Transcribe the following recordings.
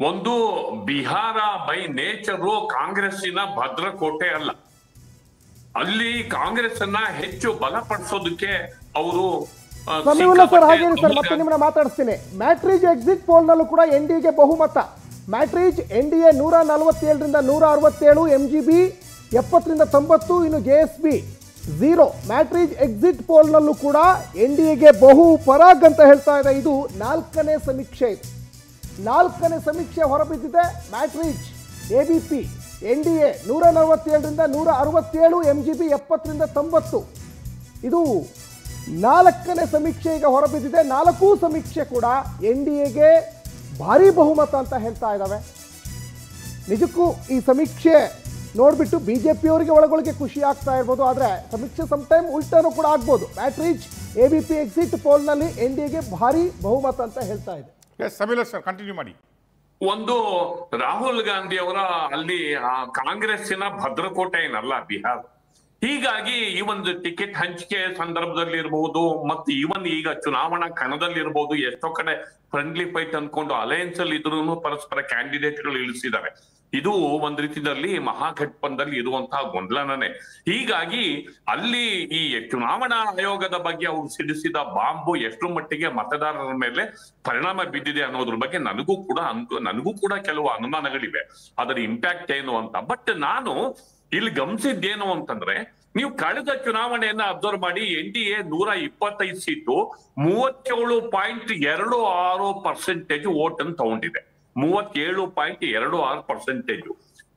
ಒಂದು Bihar by nature ಕಾಂಗ್ರೆಸ್ಸಿನ ಭದ್ರಕೋಟೆ ಅಲ್ಲ. ಅಲ್ಲಿ ಕಾಂಗ್ರೆಸ್ ಅನ್ನ ಹೆಚ್ಚು ಬಲಪಡಿಸೋದಕ್ಕೆ ಅವರು ಸರ್ ಹಾಗೆ ಸರ್ ಮತ್ತೆ ನಿಮ್ಮನ್ನ ಮಾತಾಡಿಸ್ತೀನಿ. ಮ್ಯಾಟ್ರಿಜ್ ಎಕ್ಸಿಟ್ ಪೋಲ್ ನಲ್ಲೂ ಕೂಡ ಎನ್ಡಿಎಗೆ ಬಹುಮತ. ಮ್ಯಾಟ್ರಿಜ್ ಎನ್ಡಿಎ 147ರಿಂದ 167, MGB 70ರಿಂದ 90, ಇನ್ನು JSP 0. ಮ್ಯಾಟ್ರಿಜ್ ಎಕ್ಸಿಟ್ ಪೋಲ್ ನಲ್ಲೂ ಕೂಡ ಎನ್ಡಿಎಗೆ ಬಹು ಪರಾಗ್ ಅಂತ ಹೇಳ್ತಾ ಇದೆ. ಇದು 4ನೇ ಸಮೀಕ್ಷೆ. ಇದು 4ನೇ ಸಮೀಕ್ಷೆ ಹೊರಬಿದ್ದಿದೆ. ಮ್ಯಾಟ್ರಿಜ್ ABP ಎನ್ಡಿಎ 147ರಿಂದ 167, MGB 70ರಿಂದ 90. ಇದು 4ನೇ ಸಮೀಕ್ಷೆ ಈಗ ಹೊರಬಿದ್ದಿದೆ. 4 ಸಮೀಕ್ಷೆ ಕೂಡ ಎನ್ಡಿಎಗೆ ಭಾರಿ ಬಹುಮತ ಅಂತ ಹೇಳ್ತಾ ಇದ್ದಾವೆ. ನಿಜಕ್ಕೂ ಈ ಸಮೀಕ್ಷೆ ನೋಡ್ಬಿಟ್ಟು ಬಿಜೆಪಿಯವರಿಗೆ ಒಳಗೊಳಗೆ ಖುಷಿ ಆಗ್ತಾ ಇರ್ಬೋದು, ಆದರೆ ಸಮೀಕ್ಷೆ ಸಮ್ಟೈಮ್ ಉಲ್ಟಾನು ಕೂಡ ಆಗ್ಬೋದು. ಮ್ಯಾಟ್ರಿಜ್ ABP ಎಕ್ಸಿಟ್ ಪೋಲ್ನಲ್ಲಿ ಎನ್ಡಿಎಗೆ ಭಾರಿ ಬಹುಮತ ಅಂತ ಹೇಳ್ತಾ ಇದೆ. ಕಂಟಿನ್ಯೂ ಮಾಡಿ. ಒಂದು ರಾಹುಲ್ ಗಾಂಧಿ ಅವರ ಅಲ್ಲಿ ಕಾಂಗ್ರೆಸ್ಸಿನ ಭದ್ರಕೋಟೆ ಏನಲ್ಲ ಬಿಹಾರ. ಹೀಗಾಗಿ ಈ ಒಂದು ಟಿಕೆಟ್ ಹಂಚಿಕೆ ಸಂದರ್ಭದಲ್ಲಿ ಇರಬಹುದು, ಮತ್ತು ಇವನ್ ಈಗ ಚುನಾವಣಾ ಕಣದಲ್ಲಿ ಇರಬಹುದು, ಎಷ್ಟೋ ಕಡೆ ಫ್ರೆಂಡ್ಲಿ ಫೈಟ್ ಅನ್ಕೊಂಡು ಅಲಯನ್ಸ್ ಅಲ್ಲಿ ಇದ್ರೂ ಪರಸ್ಪರ ಕ್ಯಾಂಡಿಡೇಟ್ಗಳು ಇಳಿಸಿದ್ದಾರೆ. ಇದು ಒಂದ್ ರೀತಿಯಲ್ಲಿ ಮಹಾಗಠಬಂಧನ್ ಇರುವಂತಹ ಗೊಂದಲನೇ. ಹೀಗಾಗಿ ಅಲ್ಲಿ ಈ ಚುನಾವಣಾ ಆಯೋಗದ ಬಗ್ಗೆ ಅವರು ಸಿಡಿಸಿದ ಬಾಂಬು ಎಷ್ಟು ಮಟ್ಟಿಗೆ ಮತದಾರರ ಮೇಲೆ ಪರಿಣಾಮ ಬಿದ್ದಿದೆ ಅನ್ನೋದ್ರ ಬಗ್ಗೆ ನನಗೂ ಕೂಡ ಕೆಲವು ಅನುಮಾನಗಳಿವೆ, ಅದರ ಇಂಪ್ಯಾಕ್ಟ್ ಏನು ಅಂತ. ಬಟ್ ನಾನು ಇಲ್ಲಿ ಗಮನಿಸಿದ್ದೇನು ಅಂತಂದ್ರೆ, ನೀವು ಕಳೆದ ಚುನಾವಣೆಯನ್ನ ಅಬ್ಸರ್ವ್ ಮಾಡಿ, NDA 125 ಸೀಟು 37.26% ವೋಟ್ ಅನ್ನು ತಗೊಂಡಿದೆ. 37.26%.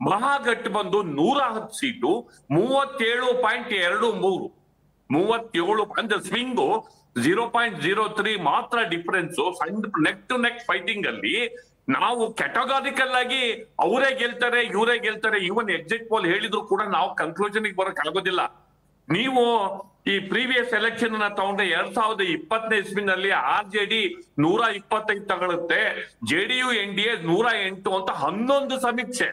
ಮಹಾಗಠಬಂಧನ್ 110 ಸೀಟು 37.23. 37 ಅಂದ್ರೆ ಸ್ವಿಂಗು 0.03 ಮಾತ್ರ difference. Neck to neck fighting ಅಲ್ಲಿ ನಾವು ಕ್ಯಾಟಗಾರಿಕಲ್ ಆಗಿ ಅವರೇ ಗೆಲ್ತಾರೆ ಇವರೇ ಗೆಲ್ತಾರೆ, ಇವನ್ ಎಕ್ಸಿಟ್ ಪೋಲ್ ಹೇಳಿದ್ರು ಕೂಡ ನಾವು ಕನ್ಕ್ಲೂಷನ್ ಬರಕ್ ಆಗೋದಿಲ್ಲ. ನೀವು ಈ ಪ್ರೀವಿಯಸ್ ಎಲೆಕ್ಷನ್ ನ ತಗೊಂಡ್ರೆ 2020ನೇ ಇಸ್ವಿನಲ್ಲಿ RJD 125 ತಗೊಳುತ್ತೆ, JDU NDA 108 ಅಂತ 11 ಸಮೀಕ್ಷೆ.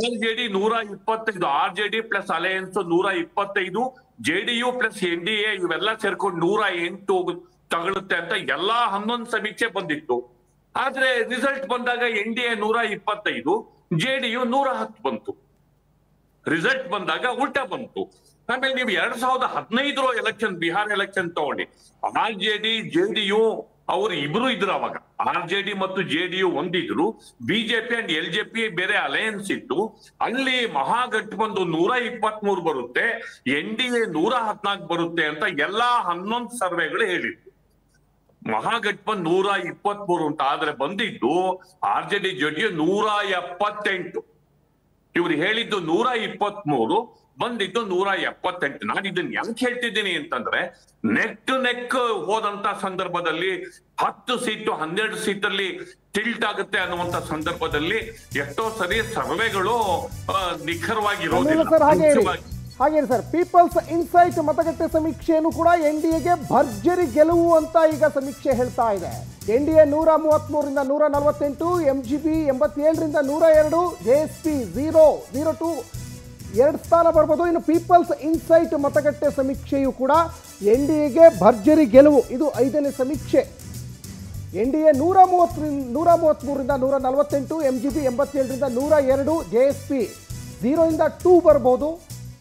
RJD 125, RJD plus alliance 125, JDU plus NDA ಇವೆಲ್ಲ ಸೇರ್ಕೊಂಡು 108 ತಗೊಳುತ್ತೆ ಅಂತ ಎಲ್ಲಾ 11 ಸಮೀಕ್ಷೆ ಬಂದಿತ್ತು. ಆದ್ರೆ ರಿಸಲ್ಟ್ ಬಂದಾಗ NDA 125, JDU 110 ಬಂತು. ರಿಸಲ್ಟ್ ಬಂದಾಗ ಉಲ್ಟಾ ಬಂತು. ಆಮೇಲೆ ನೀವು 2015 ಎಲೆಕ್ಷನ್, ಬಿಹಾರ್ ಎಲೆಕ್ಷನ್ ತಗೊಂಡಿ, RJD JDU ಅವರು ಇಬ್ರು ಇದ್ರು. ಅವಾಗ RJD ಮತ್ತು JDU ಒಂದಿದ್ರು, BJP ಅಂಡ್ LJP ಬೇರೆ ಅಲಯನ್ಸ್ ಇತ್ತು. ಅಲ್ಲಿ ಮಹಾಗಠಬಂಧನ್ 123 ಬರುತ್ತೆ, NDA 114 ಬರುತ್ತೆ ಅಂತ ಎಲ್ಲಾ 11 ಸರ್ವೆಗಳು ಹೇಳಿದ್ರು. ಮಹಾಗಠಬಂಧನ್ 123 ಅಂತ. ಆದ್ರೆ ಬಂದಿದ್ದು RJD JDU 178. ಇವ್ರು ಹೇಳಿದ್ದು 123, ಬಂದಿದ್ದು 178. ನಾನು ಇದನ್ನ ಯಾಕೆ ಹೇಳ್ತಿದ್ದೀನಿ ಅಂತಂದ್ರೆ, ನೆಕ್ ಟು ನೆಕ್ ಹೋದಂತ ಸಂದರ್ಭದಲ್ಲಿ 10 ಸೀಟು 12 ಸೀಟಲ್ಲಿ ಟಿಲ್ಟ್ ಆಗುತ್ತೆ ಅನ್ನುವಂತ ಸಂದರ್ಭದಲ್ಲಿ ಎಷ್ಟೋ ಸರಿ ಸರ್ವೆಗಳು ನಿಖರವಾಗಿರೋದಿಲ್ಲ. ಹಾಗೇನು ಸರ್, ಪೀಪಲ್ಸ್ ಇನ್ಸೈಟ್ ಮತಗಟ್ಟೆ ಸಮೀಕ್ಷೆಯನ್ನು ಕೂಡ NDAಗೆ ಭರ್ಜರಿ ಗೆಲುವು ಅಂತ ಈಗ ಸಮೀಕ್ಷೆ ಹೇಳ್ತಾ ಇದೆ. NDA 133ರಿಂದ 148, MGB 87ರಿಂದ 102, JSP 002 2 ಸ್ಥಾನ ಬರ್ಬೋದು. ಇನ್ನು ಪೀಪಲ್ಸ್ ಇನ್ಸೈಟ್ ಮತಗಟ್ಟೆ ಸಮೀಕ್ಷೆಯು ಕೂಡ NDAಗೆ ಭರ್ಜರಿ ಗೆಲುವು. ಇದು 5ನೇ ಸಮೀಕ್ಷೆ. NDA 133ರಿಂದ 148, MGB 87ರಿಂದ 102, JSP 0ಇಂದ 2 ಬರ್ಬೋದು.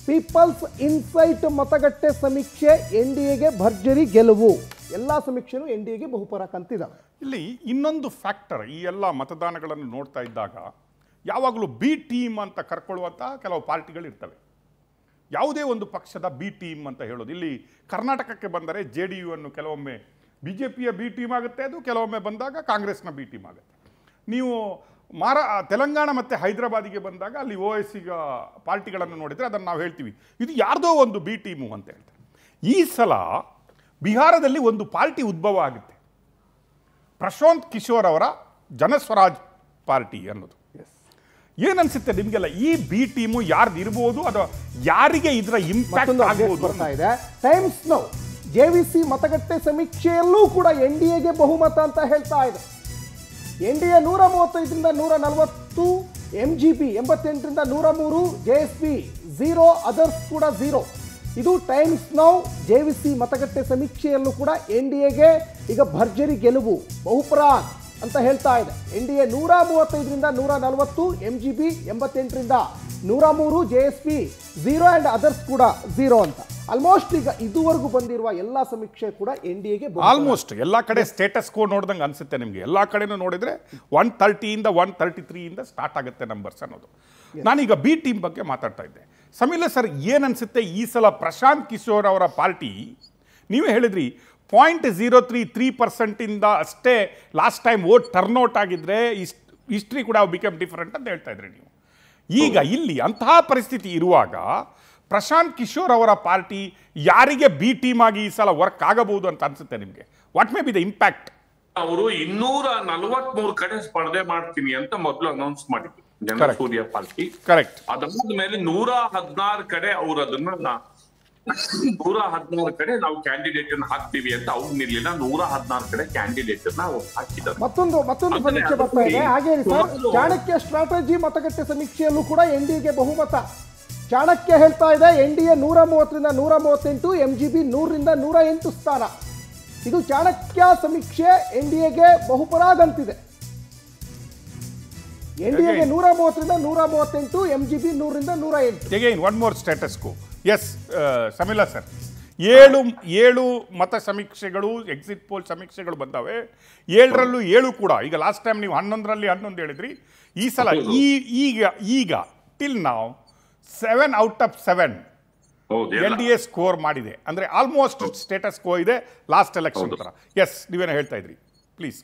ಪೀಪಲ್ಸ್ ಇನ್ಸೈಟ್ ಮತಗಟ್ಟೆ ಸಮೀಕ್ಷೆ NDAಗೆ ಭರ್ಜರಿ ಗೆಲುವು. ಎಲ್ಲ ಸಮೀಕ್ಷೆನೂ NDAಗೆ ಬಹುಪರಾಕ್ ಅಂತಿದ್ದಾವೆ. ಇಲ್ಲಿ ಇನ್ನೊಂದು ಫ್ಯಾಕ್ಟರ್, ಈ ಎಲ್ಲ ಮತದಾನಗಳನ್ನು ನೋಡ್ತಾ ಇದ್ದಾಗ ಯಾವಾಗಲೂ ಬಿ ಟೀಮ್ ಅಂತ ಕರ್ಕೊಳ್ಳುವಂಥ ಕೆಲವು ಪಾರ್ಟಿಗಳು ಇರ್ತವೆ. ಯಾವುದೇ ಒಂದು ಪಕ್ಷದ ಬಿ ಟೀಮ್ ಅಂತ ಹೇಳೋದು. ಇಲ್ಲಿ ಕರ್ನಾಟಕಕ್ಕೆ ಬಂದರೆ JDU ಅನ್ನು ಕೆಲವೊಮ್ಮೆ BJPಯ ಬಿ ಟೀಮ್ ಆಗುತ್ತೆ, ಅದು ಕೆಲವೊಮ್ಮೆ ಬಂದಾಗ ಕಾಂಗ್ರೆಸ್ನ ಬಿ ಟೀಮ್ ಆಗುತ್ತೆ. ನೀವು ತೆಲಂಗಾಣ ಮತ್ತು ಹೈದರಾಬಾದಿಗೆ ಬಂದಾಗ ಅಲ್ಲಿ OIC ಪಾರ್ಟಿಗಳನ್ನು ನೋಡಿದರೆ ಅದನ್ನು ನಾವು ಹೇಳ್ತೀವಿ ಇದು ಯಾರ್ದೋ ಒಂದು ಬಿ ಟೀಮು ಅಂತ ಹೇಳ್ತಾರೆ. ಈ ಸಲ ಬಿಹಾರದಲ್ಲಿ ಒಂದು ಪಾರ್ಟಿ ಉದ್ಭವ ಆಗುತ್ತೆ, ಪ್ರಶಾಂತ್ ಕಿಶೋರ್ ಅವರ ಜನಸ್ವರಾಜ್ ಪಾರ್ಟಿ ಅನ್ನೋದು. ಏನನ್ಸುತ್ತೆ ನಿಮಗೆಲ್ಲ, ಈ ಬಿ ಟೀಮು ಯಾರ್ದು ಇರ್ಬೋದು, ಅಥವಾ ಯಾರಿಗೆ ಇದರ ಇಂಪ್ಯಾಕ್ಟ್ ಆಗಬಹುದು ಬರ್ತಾ ಇದೆ? ಟೈಮ್ಸ್ ನೌ JVC ಮತಗಟ್ಟೆ ಸಮೀಕ್ಷೆಯಲ್ಲೂ ಕೂಡ NDAಗೆ ಬಹುಮತ ಅಂತ ಹೇಳ್ತಾ ಇದೆ. NDA 135ರಿಂದ 140, MGB 88ರಿಂದ 103, JSP 0, ಅದರ್ಸ್ ಕೂಡ 0. ಇದು ಟೈಮ್ಸ್ ನೌ JVC ಮತಗಟ್ಟೆ ಸಮೀಕ್ಷೆಯಲ್ಲೂ ಕೂಡ NDAಗೆ ಈಗ ಭರ್ಜರಿ ಗೆಲುವು. ಬಹುಪರಾಕ್ ಅಂತ ಹೇಳ್ತಾ ಇದೆ. NDA 135ರಿಂದ 140, MGB 88ರಿಂದ 103, JSP 0 and others ಕೂಡ 0 ಅಂತ. ಆಲ್ಮೋಸ್ಟ್ ಈಗ ಇದುವರೆಗೂ ಬಂದಿರುವ ಎಲ್ಲ ಸಮೀಕ್ಷೆ ಕೂಡ NDAಗೆ ಆಲ್ಮೋಸ್ಟ್ ಎಲ್ಲ ಕಡೆ ಸ್ಟೇಟಸ್ ಕೋ ನೋಡ್ದಂಗೆ ಅನ್ಸುತ್ತೆ ನಿಮಗೆ. ಎಲ್ಲ ಕಡೆನೂ ನೋಡಿದ್ರೆ 130ಇಂದ 133ಇಂದ ಸ್ಟಾರ್ಟ್ ಆಗುತ್ತೆ ನಂಬರ್ಸ್ ಅನ್ನೋದು. ನಾನೀಗ ಬಿ ಟೀಮ್ ಬಗ್ಗೆ ಮಾತಾಡ್ತಾ ಇದ್ದೆ. ಸಮೀಲ ಸರ್, ಏನನ್ಸುತ್ತೆ ಈ ಸಲ ಪ್ರಶಾಂತ್ ಕಿಶೋರ್ ಅವರ ಪಾರ್ಟಿ, ನೀವೇ ಹೇಳಿದ್ರಿ 0.033% ಅಷ್ಟೇ ಲಾಸ್ಟ್ ಟೈಮ್ ವೋಟ್ ಟರ್ನ್ಔಟ್ ಆಗಿದ್ರೆ ಹಿಸ್ಟ್ರಿ ಕೂಡ ಬಿಕಮ್ ಡಿಫರೆಂಟ್ ಅಂತ ಹೇಳ್ತಾ ಇದ್ರಿ ನೀವು. ಈಗ ಇಲ್ಲಿ ಅಂತಹ ಪರಿಸ್ಥಿತಿ ಇರುವಾಗ ಪ್ರಶಾಂತ್ ಕಿಶೋರ್ ಅವರ ಪಾರ್ಟಿ ಯಾರಿಗೆ ಬಿ ಟೀಮ್ ಆಗಿ ಈ ಸಲ ವರ್ಕ್ ಆಗಬಹುದು ಅಂತ ಅನ್ಸುತ್ತೆ ನಿಮಗೆ? What may be the impact? ಅವರು 243 ಕಡೆ ಸ್ಪರ್ಧೆ ಮಾಡ್ತೀನಿ ಅಂತ ಮೊದಲು ಅನೌನ್ಸ್ ಮಾಡಿದ್ರು ಜನಸೂರ್ಯ ಪಾರ್ಟಿ. ಕರೆಕ್ಟ್. ಅದಾದ ಮೇಲೆ 116 ಕಡೆ ಅವ್ರು ಅದನ್ನ 116 ಕಡೆ ನಾವು ಕ್ಯಾಂಡಿಡೇಟ್ ಅನ್ನು ಹಾಕ್ತೀವಿ ಅಂತ ಅವ್ರು ನಿಲ್ಲಿಲ್ಲ. 116 ಕಡೆ ಕ್ಯಾಂಡಿಡೇಟ್ ಹಾಕಿದ್ದಾರೆ. ಮತ್ತೊಂದು ಸಮೀಕ್ಷೆ ಬರ್ತಾ ಇದೆ. ಹಾಗೆ ಸರ್, ಚಾಣಕ್ಯ ಸ್ಟ್ರಾಟಜಿ ಮತಗಟ್ಟೆ ಸಮೀಕ್ಷೆಯಲ್ಲೂ ಕೂಡ NDAಗೆ ಬಹುಮತ. ಚಾಣಕ್ಯ ಹೇಳ್ತಾ ಇದೆ NDA 130ರಿಂದ 138, MGB 100ರಿಂದ 108 ಸ್ಥಾನ. ಇದು ಚಾಣಕ್ಯ ಸಮೀಕ್ಷೆ NDAಗೆ ಬಹುಪರಾದಂತಿದೆ. NDAಗೆ 130ರಿಂದ 138, MGB 100ರಿಂದ 108. Again one more status quo. Yes Samila sir, 7 ಮತ ಸಮೀಕ್ಷೆಗಳು, ಎಕ್ಸಿಟ್ ಪೋಲ್ ಸಮೀಕ್ಷೆಗಳು ಬಂದಾವೆ. 7ರಲ್ಲೂ 7 ಕೂಡ. ಈಗ ಲಾಸ್ಟ್ ಟೈಮ್ ನೀವು 11ರಲ್ಲಿ 11 ಹೇಳಿದ್ರಿ. ಈ ಸಲ ಈಗ ಟಿಲ್ ನಾವು 7 ಔಟ್ ಆಫ್ 7 NDA ಸ್ಕೋರ್ ಮಾಡಿದೆ. ಅಂದ್ರೆ ಆಲ್ಮೋಸ್ಟ್ ಸ್ಟೇಟಸ್ ಕೋ ಇದೆ ಲಾಸ್ಟ್ ಎಲೆಕ್ಷನ್ ತರ. ಎಸ್, ನೀವೇನೋ ಹೇಳ್ತಾ ಇದ್ರಿ, ಪ್ಲೀಸ್.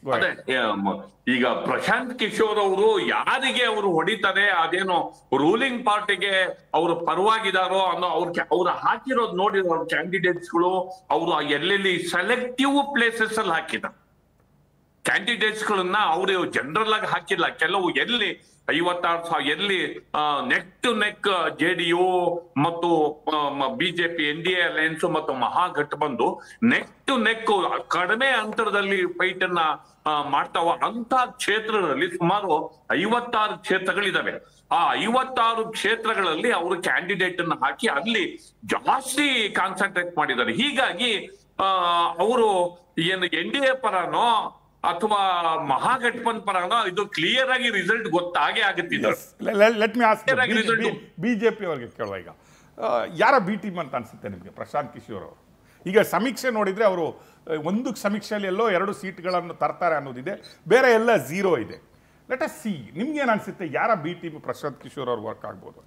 ಈಗ ಪ್ರಶಾಂತ್ ಕಿಶೋರ್ ಅವರು ಯಾರಿಗೆ ಅವರು ಹೊಡಿತಾರೆ, ಅದೇನೋ ರೂಲಿಂಗ್ ಪಾರ್ಟಿಗೆ ಅವರು ಪರವಾಗಿದಾರೋ ಅನ್ನೋ ಅವ್ರು ಹಾಕಿರೋದು ನೋಡಿರೋ ಅವ್ರ ಕ್ಯಾಂಡಿಡೇಟ್ಸ್ಗಳು ಅವರು ಎಲ್ಲೆಲ್ಲಿ ಸೆಲೆಕ್ಟಿವ್ ಪ್ಲೇಸಸ್ ಅಲ್ಲಿ ಹಾಕಿದ್ದಾರೆ ಕ್ಯಾಂಡಿಡೇಟ್ಸ್ ಗಳನ್ನ. ಅವರು ಜನರಲ್ ಆಗಿ ಹಾಕಿಲ್ಲ. ಕೆಲವು ಎಲ್ಲಿ 56,000 ಎಲ್ಲಿ ನೆಕ್ ಟು ನೆಕ್ JDU ಮತ್ತು BJP NDA ಅಲಯನ್ಸ್ ಮತ್ತು ಮಹಾಗಠಬಂಧನ್ ನೆಕ್ ಟು ನೆಕ್ ಕಡಿಮೆ ಅಂತರದಲ್ಲಿ ಫೈಟ್ ಅನ್ನ ಮಾಡ್ತಾವ. ಅಂತ ಕ್ಷೇತ್ರಗಳಲ್ಲಿ ಸುಮಾರು 56 ಕ್ಷೇತ್ರಗಳಿದಾವೆ. ಆ 56 ಕ್ಷೇತ್ರಗಳಲ್ಲಿ ಅವರು ಕ್ಯಾಂಡಿಡೇಟ್ ಅನ್ನ ಹಾಕಿ ಅಲ್ಲಿ ಜಾಸ್ತಿ ಕಾನ್ಸಂಟ್ರೇಟ್ ಮಾಡಿದ್ದಾರೆ. ಹೀಗಾಗಿ ಅವರು ಏನು NDA ಪರನೋ ಅಥವಾ ಮಹಾಗಠಬಂಧನ್ ಪರನೋ ಇದು ಕ್ಲಿಯರ್ ಆಗಿ ರಿಸಲ್ಟ್ ಗೊತ್ತಾಗೇ ಆಗುತ್ತಿದ್ದಾರೆ. ಲೆಟ್ ಮಿ ಆಸ್ಕ್ BJP ಅವರಿಗೆ ಕೇಳುವ, ಈಗ ಯಾರ ಬಿ ಟೀಮ್ ಅಂತ ಅನ್ಸುತ್ತೆ ನಿಮಗೆ ಪ್ರಶಾಂತ್ ಕಿಶೋರ್ ಅವರು? ಈಗ ಸಮೀಕ್ಷೆ ನೋಡಿದ್ರೆ ಅವರು ಒಂದು ಸಮೀಕ್ಷೆಯಲ್ಲಿ ಎಲ್ಲೋ 2 ಸೀಟ್ಗಳನ್ನು ತರ್ತಾರೆ ಅನ್ನೋದಿದೆ, ಬೇರೆ ಎಲ್ಲ 0 ಇದೆ. ಲೆಟ್ ಅಸ್ ಸಿ, ನಿಮ್ಗೆ ಏನು ಅನ್ಸುತ್ತೆ ಯಾರ ಬಿ ಟೀಮ್ ಪ್ರಶಾಂತ್ ಕಿಶೋರ್ ಅವ್ರು ವರ್ಕ್ ಆಗ್ಬೋದು?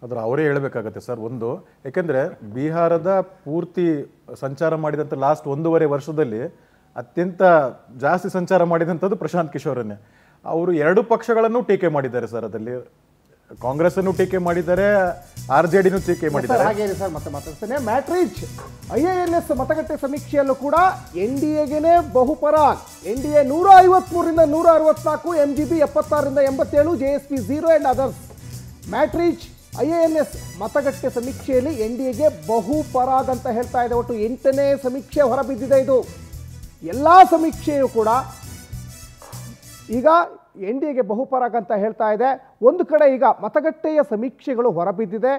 ಅದರ ಅವರೇ ಹೇಳಬೇಕಾಗತ್ತೆ ಸರ್. ಒಂದು, ಯಾಕೆಂದರೆ ಬಿಹಾರದ ಪೂರ್ತಿ ಸಂಚಾರ ಮಾಡಿದಂಥ ಲಾಸ್ಟ್ 1.5 ವರ್ಷದಲ್ಲಿ ಅತ್ಯಂತ ಜಾಸ್ತಿ ಸಂಚಾರ ಮಾಡಿದಂಥದ್ದು ಪ್ರಶಾಂತ್ ಕಿಶೋರನ್ನೇ. ಅವರು 2 ಪಕ್ಷಗಳನ್ನು ಟೀಕೆ ಮಾಡಿದ್ದಾರೆ ಸರ್. ಅದರಲ್ಲಿ ಕಾಂಗ್ರೆಸ್ ಅನ್ನು ಟೀಕೆ ಮಾಡಿದ್ದಾರೆ, RJDನೂ ಟೀಕೆ ಮಾಡಿದ್ದಾರೆ. ಹಾಗೆ ಸರ್, ಮತ್ತೆ ಮಾತಾಡ್ತೇನೆ. ಮ್ಯಾಟ್ರಿಚ್ IANS ಮತಗಟ್ಟೆ ಸಮೀಕ್ಷೆಯಲ್ಲೂ ಕೂಡ NDAಗೆನೇ ಬಹುಪರಾಗ್. NDA 153ರಿಂದ 164, MGB 76ರಿಂದ 87, JSP 0 and others. Matrize IANS ಮತಗಟ್ಟೆ ಸಮೀಕ್ಷೆಯಲ್ಲಿ NDAಗೆ ಬಹುಪರಾಗ್ ಅಂತ ಹೇಳ್ತಾ ಇದೆ. ಒಟ್ಟು 8ನೇ ಸಮೀಕ್ಷೆ ಹೊರಬಿದ್ದಿದೆ. ಇದು ಎಲ್ಲ ಸಮೀಕ್ಷೆಯೂ ಕೂಡ ಈಗ NDAಗೆ ಬಹುಪರಾಗ್ ಅಂತ ಹೇಳ್ತಾ ಇದೆ. ಒಂದು ಕಡೆ ಈಗ ಮತಗಟ್ಟೆಯ ಸಮೀಕ್ಷೆಗಳು ಹೊರಬಿದ್ದಿದೆ.